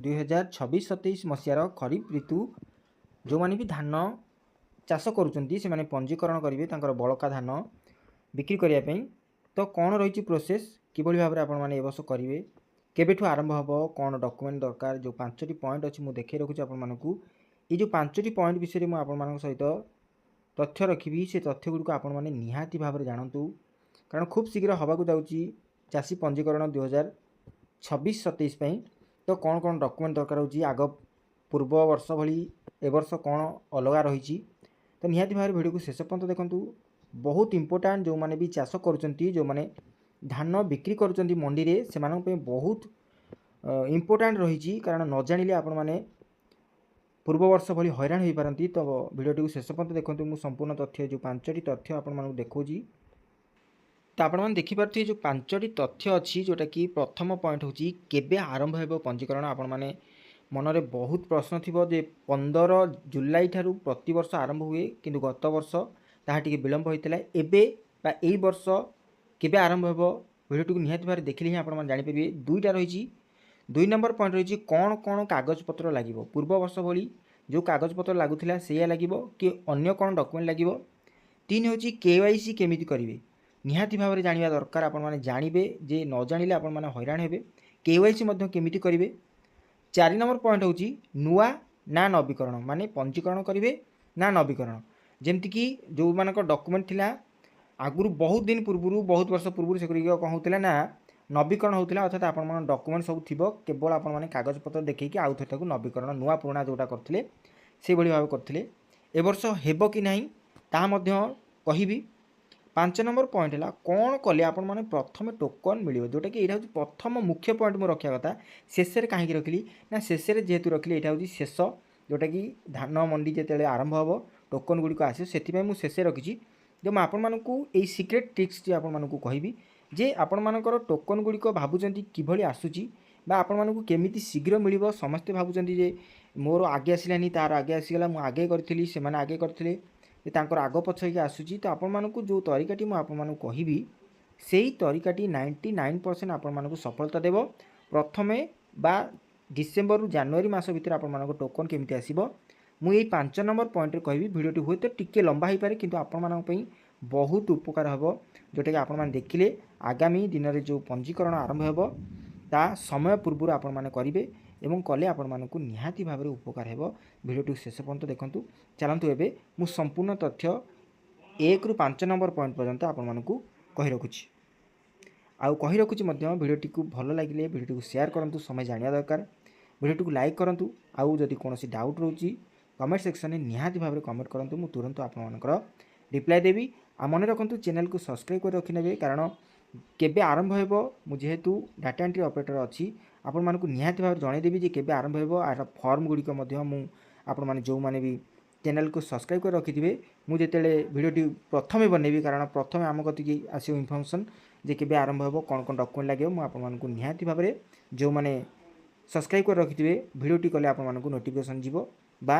2026-27 ମସିହାର ଖରିଫ ଋତୁ ଯେଉଁମାନେ ବି ଧାନ ଚାଷ କରୁଛନ୍ତି ସେମାନେ ପଞ୍ଜୀକରଣ କରିବେ ତାଙ୍କର ବଳକା ଧାନ ବିକ୍ରି କରିବା ପାଇଁ। ତ କ'ଣ ରହିଛି ପ୍ରୋସେସ୍, କିଭଳି ଭାବରେ ଆପଣମାନେ ଏ ବର୍ଷ କରିବେ, କେବେଠୁ ଆରମ୍ଭ ହେବ, କ'ଣ ଡକୁମେଣ୍ଟ ଦରକାର, ଯେଉଁ 5ଟି ପଏଣ୍ଟ ଅଛି ମୁଁ ଦେଖାଇ ରଖୁଛି ଆପଣମାନଙ୍କୁ। ଏଇ ଯେଉଁ 5ଟି ପଏଣ୍ଟ ବିଷୟରେ ମୁଁ ଆପଣମାନଙ୍କ ସହିତ ତଥ୍ୟ ରଖିବି, ସେ ତଥ୍ୟଗୁଡ଼ିକୁ ଆପଣମାନେ ନିହାତି ଭାବରେ ଜାଣନ୍ତୁ, କାରଣ ଖୁବ୍ ଶୀଘ୍ର ହେବାକୁ ଯାଉଛି ଚାଷୀ ପଞ୍ଜୀକରଣ 2026-27 ପାଇଁ। ତ କ'ଣ କ'ଣ ଡକୁମେଣ୍ଟ ଦରକାର ହେଉଛି, ଆଗ ପୂର୍ବ ବର୍ଷ ଭଳି ଏ ବର୍ଷ କ'ଣ ଅଲଗା ରହିଛି, ତ ନିହାତି ଭାବରେ ଭିଡ଼ିଓକୁ ଶେଷ ପର୍ଯ୍ୟନ୍ତ ଦେଖନ୍ତୁ। ବହୁତ ଇମ୍ପୋର୍ଟାଣ୍ଟ, ଯେଉଁମାନେ ବି ଚାଷ କରୁଛନ୍ତି, ଯେଉଁମାନେ ଧାନ ବିକ୍ରି କରୁଛନ୍ତି ମଣ୍ଡିରେ, ସେମାନଙ୍କ ପାଇଁ ବହୁତ ଇମ୍ପୋର୍ଟାଣ୍ଟ ରହିଛି, କାରଣ ନ ଜାଣିଲେ ଆପଣମାନେ ପୂର୍ବ ବର୍ଷ ଭଳି ହଇରାଣ ହୋଇପାରନ୍ତି। ତ ଭିଡ଼ିଓଟିକୁ ଶେଷ ପର୍ଯ୍ୟନ୍ତ ଦେଖନ୍ତୁ। ମୁଁ ସମ୍ପୂର୍ଣ୍ଣ ତଥ୍ୟ, ଯେଉଁ 5ଟି ତଥ୍ୟ ଆପଣମାନଙ୍କୁ ଦେଖାଉଛି, ତ ଆପଣମାନେ ଦେଖିପାରୁଥିବେ ଯେଉଁ 5ଟି ତଥ୍ୟ ଅଛି, ଯେଉଁଟାକି ପ୍ରଥମ ପଏଣ୍ଟ ହେଉଛି କେବେ ଆରମ୍ଭ ହେବ ପଞ୍ଜୀକରଣ। ଆପଣମାନେ ମନରେ ବହୁତ ପ୍ରଶ୍ନ ଥିବ ଯେ 15 ଜୁଲାଇ ଠାରୁ ପ୍ରତିବର୍ଷ ଆରମ୍ଭ ହୁଏ, କିନ୍ତୁ ଗତ ବର୍ଷ ତାହା ଟିକେ ବିଳମ୍ବ ହୋଇଥିଲା। ଏବେ ବା ଏଇ ବର୍ଷ କେବେ ଆରମ୍ଭ ହେବ, ଭିଡ଼ିଓଟିକୁ ନିହାତି ଭାବରେ ଦେଖିଲେ ହିଁ ଆପଣମାନେ ଜାଣିପାରିବେ। 2ଟା ରହିଛି। 2 ନମ୍ବର ପଏଣ୍ଟ ରହିଛି କ'ଣ କ'ଣ କାଗଜପତ୍ର ଲାଗିବ। ପୂର୍ବ ବର୍ଷ ଭଳି ଯେଉଁ କାଗଜପତ୍ର ଲାଗୁଥିଲା ସେଇଆ ଲାଗିବ କି ଅନ୍ୟ କ'ଣ ଡକୁମେଣ୍ଟ ଲାଗିବ। 3 ହେଉଛି KYC କେମିତି କରିବେ, ନିହାତି ଭାବରେ ଜାଣିବା ଦରକାର। ଆପଣମାନେ ଜାଣିବେ, ଯେ ନ ଜାଣିଲେ ଆପଣମାନେ ହଇରାଣ ହେବେ। KYC ମଧ୍ୟ କେମିତି କରିବେ। 4 ନମ୍ବର ପଏଣ୍ଟ ହେଉଛି ନୂଆ ନା ନବୀକରଣ, ମାନେ ପଞ୍ଜୀକରଣ କରିବେ ନା ନବୀକରଣ। ଯେମିତିକି ଯେଉଁମାନଙ୍କ ଡକୁମେଣ୍ଟ ଥିଲା ଆଗରୁ ବହୁତ ଦିନ ପୂର୍ବରୁ, ବହୁତ ବର୍ଷ ପୂର୍ବରୁ, ସେଗୁଡ଼ିକ କ'ଣ ହେଉଥିଲା ନା ନବୀକରଣ ହେଉଥିଲା। ଅର୍ଥାତ୍ ଆପଣମାନଙ୍କ ଡକୁମେଣ୍ଟ ସବୁ ଥିବ, କେବଳ ଆପଣମାନେ କାଗଜପତ୍ର ଦେଖେଇକି ଆଉ ଥରେ ତାକୁ ନବୀକରଣ, ନୂଆ ପୁରୁଣା ଯେଉଁଟା କରିଥିଲେ ସେଇଭଳି ଭାବେ କରିଥିଲେ। ଏ ବର୍ଷ ହେବ କି ନାହିଁ ତାହା ମଧ୍ୟ କହିବି। 5 ନମ୍ବର ପଏଣ୍ଟ ହେଲା କ'ଣ କଲେ ଆପଣମାନେ ପ୍ରଥମେ ଟୋକନ୍ ମିଳିବ, ଯେଉଁଟାକି ଏଇଟା ହେଉଛି ପ୍ରଥମ ମୁଖ୍ୟ ପଏଣ୍ଟ ମୁଁ ରଖିବା କଥା। ଶେଷରେ କାହିଁକି ରଖିଲି ନା, ଶେଷରେ ଯେହେତୁ ରଖିଲି, ଏଇଟା ହେଉଛି ଶେଷ, ଯେଉଁଟାକି ଧାନ ମଣ୍ଡି ଯେତେବେଳେ ଆରମ୍ଭ ହେବ ଟୋକନ୍ ଗୁଡ଼ିକ ଆସିବ, ସେଥିପାଇଁ ମୁଁ ଶେଷରେ ରଖିଛି। ଯେ ମୁଁ ଆପଣମାନଙ୍କୁ ଏଇ ସିକ୍ରେଟ୍ ଟ୍ରିକ୍ସଟି ଆପଣମାନଙ୍କୁ କହିବି, ଯେ ଆପଣମାନଙ୍କର ଟୋକନ୍ ଗୁଡ଼ିକ ଭାବୁଛନ୍ତି କିଭଳି ଆସୁଛି ବା ଆପଣମାନଙ୍କୁ କେମିତି ଶୀଘ୍ର ମିଳିବ। ସମସ୍ତେ ଭାବୁଛନ୍ତି ଯେ ମୋର ଆଗେ ଆସିଲାନି, ତାର ଆଗେ ଆସିଗଲା, ମୁଁ ଆଗେ କରିଥିଲି, ସେମାନେ ଆଗେ କରିଥିଲେ, ଯେ ତାଙ୍କର ଆଗ ପଛ ହେଇକି ଆସୁଛି। ତ ଆପଣମାନଙ୍କୁ ଯେଉଁ ତରିକାଟି ମୁଁ ଆପଣମାନଙ୍କୁ କହିବି, ସେଇ ତରିକାଟି 99% ଆପଣମାନଙ୍କୁ ସଫଳତା ଦେବ। ପ୍ରଥମେ ବା ଡିସେମ୍ବରରୁ ଜାନୁଆରୀ ମାସ ଭିତରେ ଆପଣମାନଙ୍କ ଟୋକନ୍ କେମିତି ଆସିବ, ମୁଁ ଏଇ 5 ନମ୍ବର ପଏଣ୍ଟରେ କହିବି। ଭିଡ଼ିଓଟି ହୁଏତ ଟିକେ ଲମ୍ବା ହୋଇପାରେ, କିନ୍ତୁ ଆପଣମାନଙ୍କ ପାଇଁ ବହୁତ ଉପକାର ହେବ, ଯେଉଁଟାକି ଆପଣମାନେ ଦେଖିଲେ ଆଗାମୀ ଦିନରେ ଯେଉଁ ପଞ୍ଜୀକରଣ ଆରମ୍ଭ ହେବ ତା ସମୟ ପୂର୍ବରୁ ଆପଣମାନେ କରିବେ, ଏବଂ କଲେ ଆପଣମାନଙ୍କୁ ନିହାତି ଭାବରେ ଉପକାର ହେବ। ଭିଡ଼ିଓଟିକୁ ଶେଷ ପର୍ଯ୍ୟନ୍ତ ଦେଖନ୍ତୁ। ଚାଲନ୍ତୁ ଏବେ ମୁଁ ସମ୍ପୂର୍ଣ୍ଣ ତଥ୍ୟ 1ରୁ 5 ନମ୍ବର ପଏଣ୍ଟ ପର୍ଯ୍ୟନ୍ତ ଆପଣମାନଙ୍କୁ କହି ରଖୁଛି। ଆଉ କହି ରଖୁଛି ମଧ୍ୟ, ଭିଡ଼ିଓଟିକୁ ଭଲ ଲାଗିଲେ ଭିଡ଼ିଓଟିକୁ ସେୟାର କରନ୍ତୁ, ସମୟ ଜାଣିବା ଦରକାର। ଭିଡ଼ିଓଟିକୁ ଲାଇକ୍ କରନ୍ତୁ। ଆଉ ଯଦି କୌଣସି ଡାଉଟ୍ ରହୁଛି କମେଣ୍ଟ ସେକ୍ସନରେ ନିହାତି ଭାବରେ କମେଣ୍ଟ କରନ୍ତୁ, ମୁଁ ତୁରନ୍ତ ଆପଣମାନଙ୍କର ରିପ୍ଲାଏ ଦେବି। ଆଉ ମନେ ରଖନ୍ତୁ, ଚ୍ୟାନେଲକୁ ସବସ୍କ୍ରାଇବ୍ କରି ରଖିନେବେ, କାରଣ କେବେ ଆରମ୍ଭ ହେବ, ମୁଁ ଯେହେତୁ ଡାଟା ଏଣ୍ଟ୍ରି ଅପରେଟର ଅଛି, ଆପଣମାନଙ୍କୁ ନିହାତି ଭାବରେ ଜଣାଇଦେବି ଯେ କେବେ ଆରମ୍ଭ ହେବ। ଆର ଫର୍ମ ଗୁଡ଼ିକ ମଧ୍ୟ ମୁଁ ଆପଣମାନେ ଯେଉଁମାନେ ବି ଚ୍ୟାନେଲକୁ ସବସ୍କ୍ରାଇବ୍ କରି ରଖିଥିବେ, ମୁଁ ଯେତେବେଳେ ଭିଡ଼ିଓଟି ପ୍ରଥମେ ବନେଇବି, କାରଣ ପ୍ରଥମେ ଆମ କତିକି ଆସିବ ଇନଫର୍ମେସନ୍ ଯେ କେବେ ଆରମ୍ଭ ହେବ, କ'ଣ କ'ଣ ଡକୁମେଣ୍ଟ ଲାଗିବ, ମୁଁ ଆପଣମାନଙ୍କୁ ନିହାତି ଭାବରେ, ଯେଉଁମାନେ ସବସ୍କ୍ରାଇବ୍ କରି ରଖିଥିବେ, ଭିଡ଼ିଓଟି କଲେ ଆପଣମାନଙ୍କୁ ନୋଟିଫିକେସନ୍ ଯିବ, ବା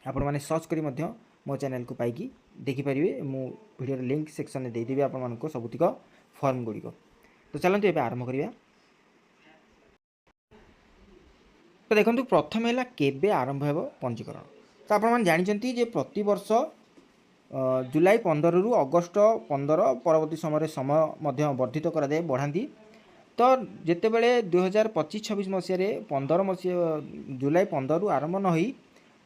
ଆପଣମାନେ ସର୍ଚ୍ଚ କରି ମଧ୍ୟ ମୋ ଚ୍ୟାନେଲକୁ ପାଇକି ଦେଖିପାରିବେ। ମୁଁ ଭିଡ଼ିଓର ଲିଙ୍କ୍ ସେକ୍ସନରେ ଦେଇଦେବି ଆପଣମାନଙ୍କୁ ସବୁତିକ ଫର୍ମ ଗୁଡ଼ିକ। ତ ଚାଲନ୍ତୁ ଏବେ ଆରମ୍ଭ କରିବା। ତ ଦେଖନ୍ତୁ, ପ୍ରଥମେ ହେଲା କେବେ ଆରମ୍ଭ ହେବ ପଞ୍ଜୀକରଣ। ତ ଆପଣମାନେ ଜାଣିଛନ୍ତି ଯେ ପ୍ରତିବର୍ଷ ଜୁଲାଇ 15ରୁ ଅଗଷ୍ଟ 15 ପରବର୍ତ୍ତୀ ସମୟରେ ସମୟ ମଧ୍ୟ ବର୍ଦ୍ଧିତ କରାଯାଏ, ବଢ଼ାନ୍ତି। ତ ଯେତେବେଳେ 2025-26 ମସିହାରେ ଜୁଲାଇ 15ରୁ ଆରମ୍ଭ ନ ହୋଇ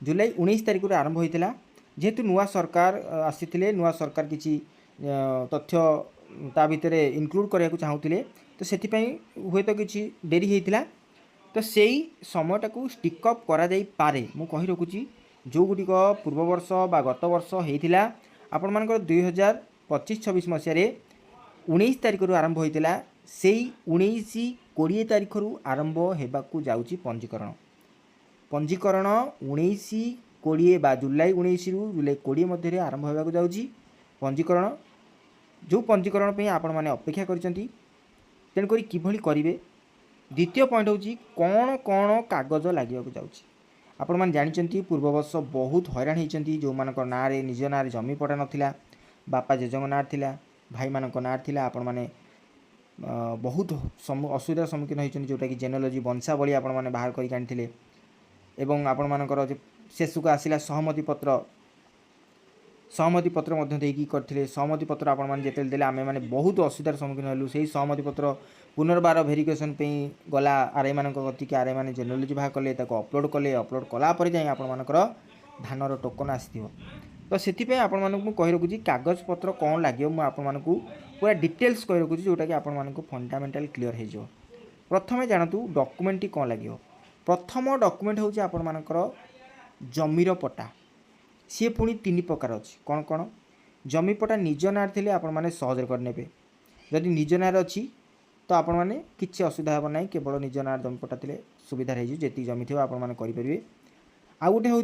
ଜୁଲାଇ 19 ତାରିଖରୁ ଆରମ୍ଭ ହୋଇଥିଲା। ଯେହେତୁ ନୂଆ ସରକାର ଆସିଥିଲେ, ନୂଆ ସରକାର କିଛି ତଥ୍ୟ ତା ଭିତରେ ଇନକ୍ଲୁଡ଼ କରିବାକୁ ଚାହୁଁଥିଲେ, ତ ସେଥିପାଇଁ ହୁଏତ କିଛି ଡେରି ହୋଇଥିଲା। ତ ସେଇ ସମୟଟାକୁ ଷ୍ଟିକ୍ ଅପ୍ କରାଯାଇପାରେ। ମୁଁ କହି ରଖୁଛି, ଯେଉଁଗୁଡ଼ିକ ପୂର୍ବବର୍ଷ ବା ଗତ ବର୍ଷ ହେଇଥିଲା, ଆପଣମାନଙ୍କର 2025-26 ମସିହାରେ 19 ତାରିଖରୁ ଆରମ୍ଭ ହୋଇଥିଲା, ସେଇ 19-20 ତାରିଖରୁ ଆରମ୍ଭ ହେବାକୁ ଯାଉଛି ପଞ୍ଜୀକରଣ। 19-20 ବା ଜୁଲାଇ 19ରୁ ଜୁଲାଇ 20 ମଧ୍ୟରେ ଆରମ୍ଭ ହେବାକୁ ଯାଉଛି ପଞ୍ଜୀକରଣ। ଯେଉଁ ପଞ୍ଜୀକରଣ ପାଇଁ ଆପଣମାନେ ଅପେକ୍ଷା କରିଛନ୍ତି, ତେଣୁକରି କିଭଳି କରିବେ। ଦ୍ୱିତୀୟ ପଏଣ୍ଟ ହେଉଛି କ'ଣ କ'ଣ କାଗଜ ଲାଗିବାକୁ ଯାଉଛି। ଆପଣମାନେ ଜାଣିଛନ୍ତି ପୂର୍ବବର୍ଷ ବହୁତ ହଇରାଣ ହୋଇଛନ୍ତି, ଯେଉଁମାନଙ୍କ ନାଁରେ ନିଜ ନାଁରେ ଜମି ପଡ଼ା ନଥିଲା, ବାପା ଜେଜେଙ୍କ ନାଁରେ ଥିଲା, ଭାଇମାନଙ୍କ ନାଁରେ ଥିଲା, ଆପଣମାନେ बहुत असुविधार सम्मुखीन होती जोटा कि जेनेलोजी वंशावली आपण मैंने बाहर करके आनी एवं आपण मानकर शेषक आसला सहमति पत्र देकी करथिले सहमति पत्र आपण मैंने जिते देले आमे माने बहुत असुविधार सम्मुखीन हलु से सहमति पत्र पुनर्बार भेरिफिकेशन पे गला आरआई मान गति आरआई मैंने जेनेलोजी बाहर कले अपलोड कले अपलोड कलापर जाए आपण मानकर धानर टोकन आसो तो से आपण मानक कही रखुची कागज पत्र कौन लगे मुझे आपण मानक पूरा डिटेल्स कही रखुची जोटा कि आपण मानक फंडामेंटाल क्लीयर हो प्रथम जानतु डॉक्यूमेंट कौन लगे प्रथम डॉक्यूमेंट हूँ आपण मानकर जमीर पट्टा सी पुणी 3 प्रकार अच्छी कौन कौन जमी पट्टा निज नार थे आपण मैंने सहज करने जदि निज नार अच्छी तो आपण मैंने किसी असुविधा हे ना केवल निज नार जमी पट्टा थे सुविधा जी जमी थे आपण मैंने करेंगे आउ गोटे हूँ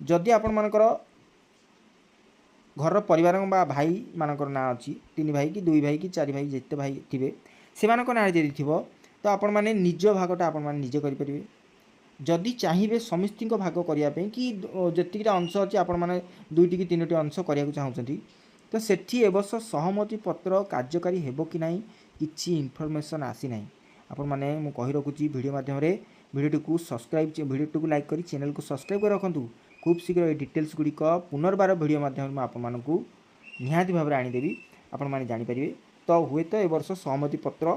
जदि आपण मानकर घर परिवार बा भाई मानकर ना अच्छी 3 भाई कि 2 भाई कि 4 भाई जिते भाई थे से ना जदि थी तो आपण मैंने निज भागटा आपण मैंने निजे करेंगे जदि चाहिए समस्त भाग करने कि जीटा अंश अच्छी आपण मैंने 2टी कि 3टी अंश करने चाहते तो सेठी ए वर्ष सहमति पत्र कार्यकारी हेबो कि नहीं किसी इनफॉरमेशन आसी ना आपण मैंने मुझे कही रखुची वीडियो माध्यम वीडियो को सब्सक्राइब वीडियो को लाइक करी चैनल को सब्सक्राइब कर रखु खूब शीघ्र ये डिटेल्स गुड़िक पुनर्बार वीडियो माध्यम आपण को निहाती भाव में आनीदेवी आपण मैंने जानीपर तो हुए तो ए वर्ष सहमति पत्र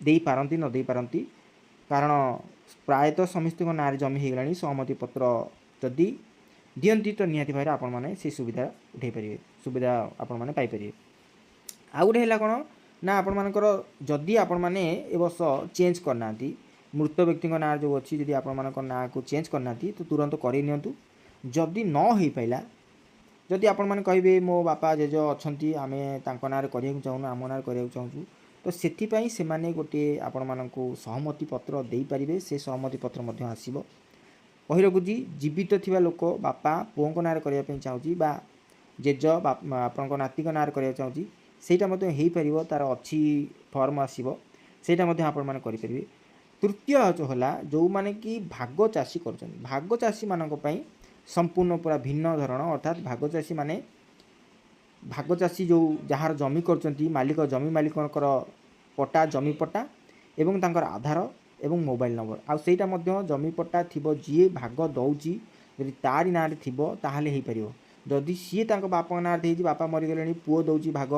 दे पारती न दे पारती कारण प्रायतः समस्त ना जमी हो गला सहमति पत्र जदि दियंती तो निहाती भाव आपण मैंने से सुविधा उठे पारे सुविधा आपण मैंने पाइपर आउ गोटे है कौन ना आपण मानकर जदि आपण मैंने ए वर्ष चेंज करना मृत व्यक्ति ना जो अच्छी जदि आपण मानकर ना को चेंज करना तो तुरंत कर जदि न हो पाला जदि आपण मैंने कहे मो बापा जेज अच्छा आम ना करने चाहूँ आम ना करने चाहूँ तो से मैंने गोटे आपण मानक सहमति पत्र दे पारे से सहमति पत्र आसो कही रखुची जीवित थिबा लोक बापा पुओं ना करने चाहूँगी बा जेज आपण नाती ना करने चाहूँगी सेटा हो पार तार अच्छी फर्म आसो सेटा आपण मैंने करेंगे तृतीय है जो मैंने कि भाग चाषी कर भाग चाषी मानक संपूर्ण पूरा भिन्न धरण अर्थात भाग चाषी माने भाग चाषी जो जार जमी कर मालिक जमी मालिकर पट्टा जमी पट्टा एवं तांकर आधार एवं मोबाइल नंबर आउ सेटा मध्य जमी पट्टा थिबो जी भाग दौची यदि तारी ना थिबो ताहाले हे परियो जदि सी तांको बापा ना देजी बापा मरीगले पुओ दौची भाग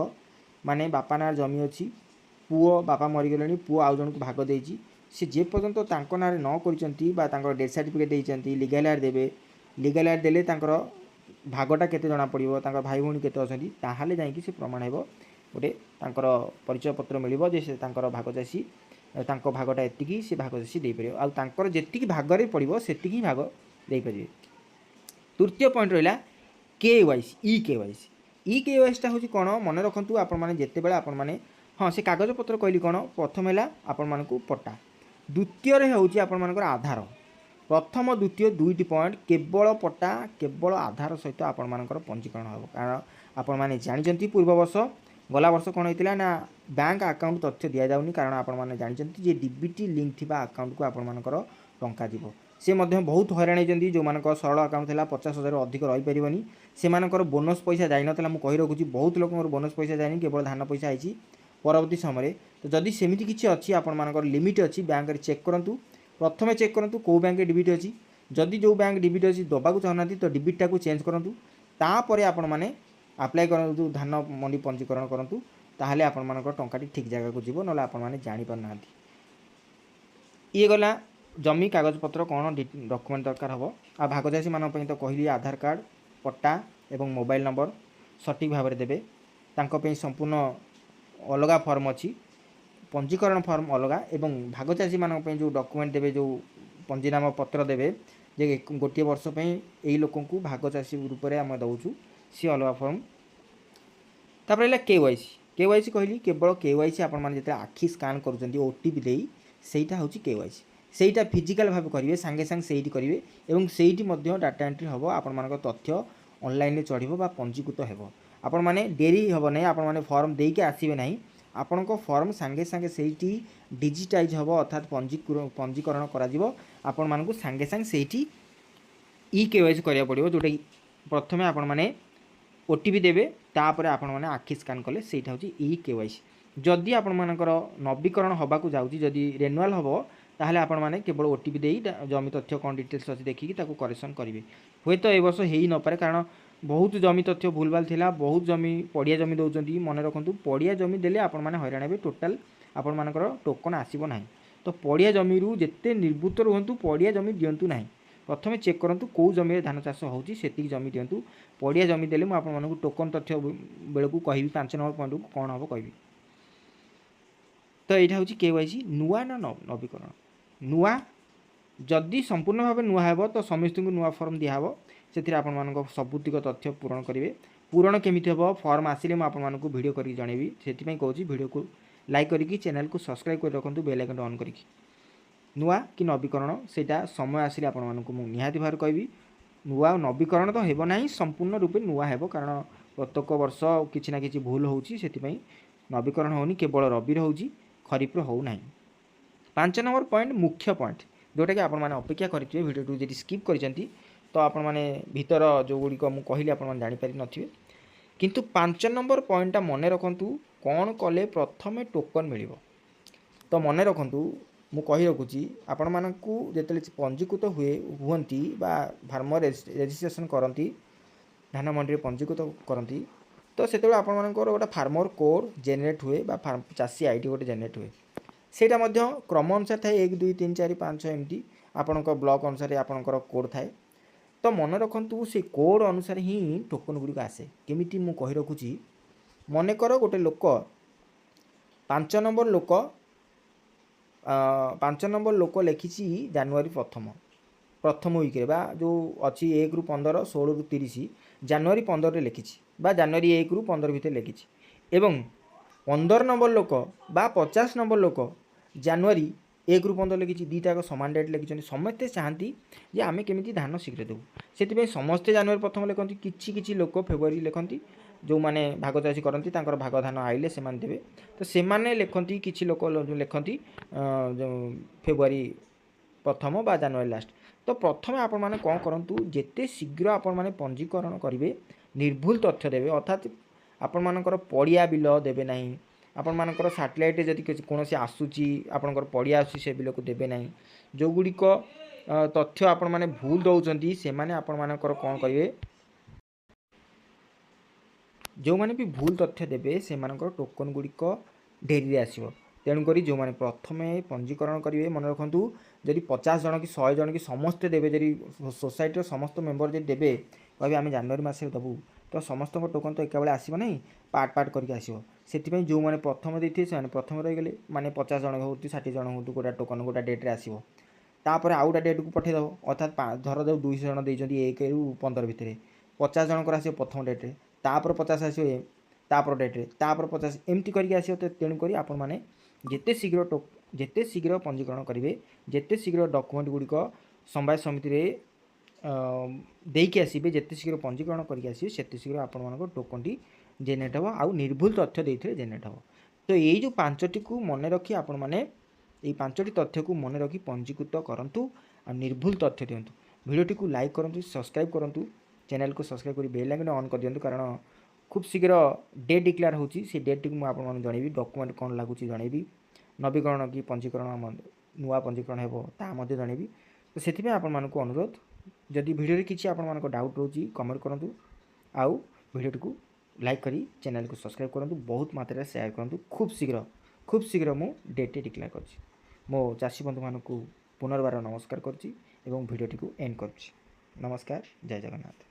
माने बापा ना जमी अच्छी पुओ बापा मरीगले पुओ आउ जन को भाग देजी सी जे पर्यंत तांको ना न करिसंती बा तांको डेथ सर्टिफिकेट देइचंती लीगल एड देबे लीगल एड देले तांकर भागटा केते जना पड़िबो तांकर भाई भौणी केते अछंती ताहाले जाईकी से प्रमाण हेबो गोटे तांकर परिचय पत्र मिलिबो जे से तांकर भाग चाषी तांको भागटा एतिकी से भाग चाषी दे परिबो आ तांकर जेतिकी भागरे पड़िबो सेतिकी भाग दे परिबे तृतीय पॉइंट रहिला केवाईसी ई केवाईसी टा होची कोन मन रखंतु आपण माने जेते बेला आपण माने हाँ से कागज पत्र कहली कोन प्रथम है आपण मानकु पट्टा द्वितीय रे होची आपण मानकर आधार प्रथम द्वितीय 2टी पॉइंट केवल पट्टा केवल आधार सहित आपण मानकर पंजीकरण हो कारण आपण माने जानिचंती पूर्व वर्ष गला वर्ष कौन होता ना बैंक अकाउंट तथ्य दि जाऊनी कारण आपण माने जानिचंती जे डीबीटी लिंक थिबा अकाउंट को आपण मानकर टंका जीवो से मध्य बहुत हैरान होती जो मान सरल अकाउंट था 50,000 अधिक रही पारनी से बोनस पैसा जाइन मुझे कही रखुची बहुत लोक बोनस पैसा जाए केवल धान पैसा आई परवर्ती समय तो जदि सेमती किसी अच्छी आपण लिमिट अच्छी बैंक चेक करूँ प्रथम चेक करूँ कौ बैंक डिबिट अच्छी जदि जो बैंक डिबिट अच्छी दबाक चाहना तो डिबिटा को चेंज करूँ तापर आपण मैंने आप्लाय करूँ धान मंडी पंजीकरण करूँ ताहले आपण मानकर टंकाटी ठीक जगह को जीव ना आपण मैंने जापारना ये गला जमी कागज पत्र कौन डॉक्यूमेंट दरकार हम आ भागचाषी मान तो कहली आधार कार्ड पट्टा एवं मोबाइल नंबर सठिक भाव में देवे तांको संपूर्ण अलग फॉर्म अच्छी पंजीकरण फॉर्म अलग एवं भागचाषी मान जो डॉक्यूमेंट देवे जो पंजीनाम पत्र देवे जे गोटे वर्ष यही लोक भागचाषी रूप में आम दौचु सी अलग फॉर्म तापर केवाईसी कहली केवल केवाईसी आपण माने जेते आखि स्कान करूछंती ओटीपी देई सेटा होची केवाईसी सेटा फिजिकल भाव करेंगे सांगे सांगे सेठी करेंगे एवं सेठी मध्य डाटा एंट्री हम आपण मानक तथ्य ऑनलाइन चढ़िबो बा पंजीकृत हेबो आपण माने डेरी हेबो नै आपण माने फॉर्म देके आसीबे नै आपण को फॉर्म सांगे सांगे सेठी डिजिटाइज हेबो अर्थात पंजीकरण करा जिवो आपण मानकु सांगे सांगे सेठी ई केवाईसी करिया पड़िबो जोटा प्रथमे आपण माने ओटीपी देबे तापर आपण माने आखि स्कान कले सेटा होची ई केवाईसी जदि आपणमानकर नवीकरण होबाकू जाउची जदि रेनुआल हम ताहले आपण माने केवल ओटीपी देई जमी तथ्य कौन डिटेल्स अच्छी देखिकी ताकू करेक्शन करेंगे हे तो ए वर्ष हो न पारे कारण बहुत जमी तथ्य भूलभाल थिला बहुत जमी पड़िया जमी दौरान मन रखु पड़िया जमी देले आपण माने हैरान हे टोटाल आपण मानकर टोकन आसीबो नाही तो पड़िया जमी जिते निर्भूत रुहतु पड़िया जमी दिंतु ना प्रथम चेक करूँ कौ जमी धान चाष होती जमी दिंतु पड़िया जमी देले मुझे टोकन तथ्य बेलू कहि 5 नंबर पॉइंट को कौन हम कहि तो यहाँ हूँ केवाईसी नुआ ना नवीकरण नुआ जदि संपूर्ण भाव नुआ हे तो समस्त को नुआ फॉर्म दिहब से आपण सबुतिक तथ्य पूरण करेंगे पूरण केमी हम फॉर्म आसिले मुझे वीडियो करके जनइबी से कहूँ वीडियो को लाइक करके चैनल को सब्सक्राइब कर रखुद बेल आइकन ऑन करके नुआ कि नवीकरण सेटा समय आसिले आपण मानक निहाती भाव कहि नुआ नवीकरण तो हेब ना संपूर्ण रूपे नुआ हेब कारण प्रत्येक वर्ष किसी ना कि भूल होची सेतिपई नवीकरण होनी केवल रबी होची खरीफ हो ना 5 नंबर पॉइंट मुख्य पॉइंट जोटा कि आपण माने अपेक्षा करेंगे वीडियो जी स्किप करछंती तो आपण माने भीतर जो गुड़ी को कहली आपण माने जानि पारि नथिबे किंतु 5 नंबर पॉइंटा मन रखंतु कौन कले प्रथमे टोकन मिलिबो तो मन रखंतु मु कहि रखुची आपण मानकू जेतले पंजीकृत हुअंती बा फार्मर रेजिस्ट्रेशन करती धान मंडी रे पंजीकृत करती तो सेतबे आपण मानकर गोटे फार्मर कोड जेनेरेट हुए बा चाषी आईडी गोटे जेनेरेट हुए सेटा मध्य क्रम अनुसार थाए 1 2 3 4 5 6 एमती आपणकर ब्लॉक अनुसार आपणकर कोड थाए तो मन रखंतु से कोड अनुसार ही टोकन गुड़िक आसे केमिति मु कहि रखुची मनेकर गोटे लोक 5 नंबर लोक 5 नंबर लोक लिखी जनवरी प्रथम वीक बा जो अच्छी 1 रु 15 16 रु 30 जनवरी 15 रे लिखी बा जनवरी 1 रु 15 भितर लिखी एवं 15 नंबर लोक बा 50 नंबर लोक जनवरी 1 रु 15 लिखी दीटा सामान डेट लिखिं समस्ते चाहती जे आम केमी धान शीघ्र देवु से समस्ते जनवरी प्रथम लिखती किछि लोक फेब्रुआरी लिखती जो मैंने भाग चाषी करती भाग धान आइले से देवे तो से लिखती किसी लोक लिखती फेब्रुआरी प्रथम बा जनवरी लास्ट तो प्रथम आपण मैंने कौन करूँ जिते शीघ्र आपण मैंने पंजीकरण करेंगे निर्भुल तथ्य देवे अर्थात आपण मानकर पड़िया बिल देवे ना आपण मानकर सैटेलाइट जदि कौन आसूची आपणकर पड़िया आसूँ से बिल को देवे ना जो गुड़िक तथ्य आपण मैंने भूल दौरान से आपण मानकर कौन करेंगे जो मैंने भी भूल तथ्य देवे से टोकन गुड़िक डेरी आसो तेणुक जो मैंने प्रथम पंजीकरण करेंगे मन रखु जदि 50 जन कि 100 जन कि समस्ते देवे जदि सोसाइटी समस्त मेम्बर जब देवे कहे आम जनवरी मसरे देवु तो समस्त टोकन तो एका बेले आसो ना पार्ट पार्ट करके आसो से जो मैंने प्रथम देते से प्रथम रहीगले माने 50 जन हो 60 जन हो गोटा टोकन गोटा डेट्रे आसो तापर आउ गोटा डेट को पठेदेव अर्थात धर देव 200 जन देते 1 रु 15 भितर 50 जनकर आसो प्रथम डेट्रे तापर 50 आसो तापर डेट्रे तापर 50 एमती करके आसो तो तेणुक आपण मैंने जेते शीघ्र पंजीकरण करेंगे जेते शीघ्र डॉक्यूमेंट गुड़िक समवाय समिति रे देकी आसबे जेते शीघ्र पंजीकरण करके आसबे सेते शीघ्र आपण मानक टोकन टी जेनेरेट हम आउ निर्भुल तथ्य देते जेनेरेट हम तो यही जो 5टी को मन रखी आपण मैंने ये 5टी तथ्य को मन रखी पंजीकृत करूँ आ निर्भुल तथ्य दिंतु वीडियोटी को लाइक करूँ सब्सक्राइब करूँ चैनल को सब्सक्राइब कर बेल आइकन ऑन कर दिंतु कारण खूब शीघ्र डेट डिक्लेयर होची से डेट टी मुझे जनइबी डॉक्यूमेंट कौन लगुच जनइबी नवीकरण कि पंजीकरण नुआ पंजीकरण हो जनइबी तो से आपण अनुरोध जदि वीडियो किसी आपण डाउट रोची कमेंट करूँ आउ वीडियो को लाइक करी चैनल को सब्सक्राइब करूँ बहुत मात्रा शेयर करूँ खूब शीघ्र मु डेट डिक्लेयर कर मो चाषी बंधु मानक पुनर्बार नमस्कार करुँची वीडियोटी को एंड करुँची नमस्कार जय जगन्नाथ।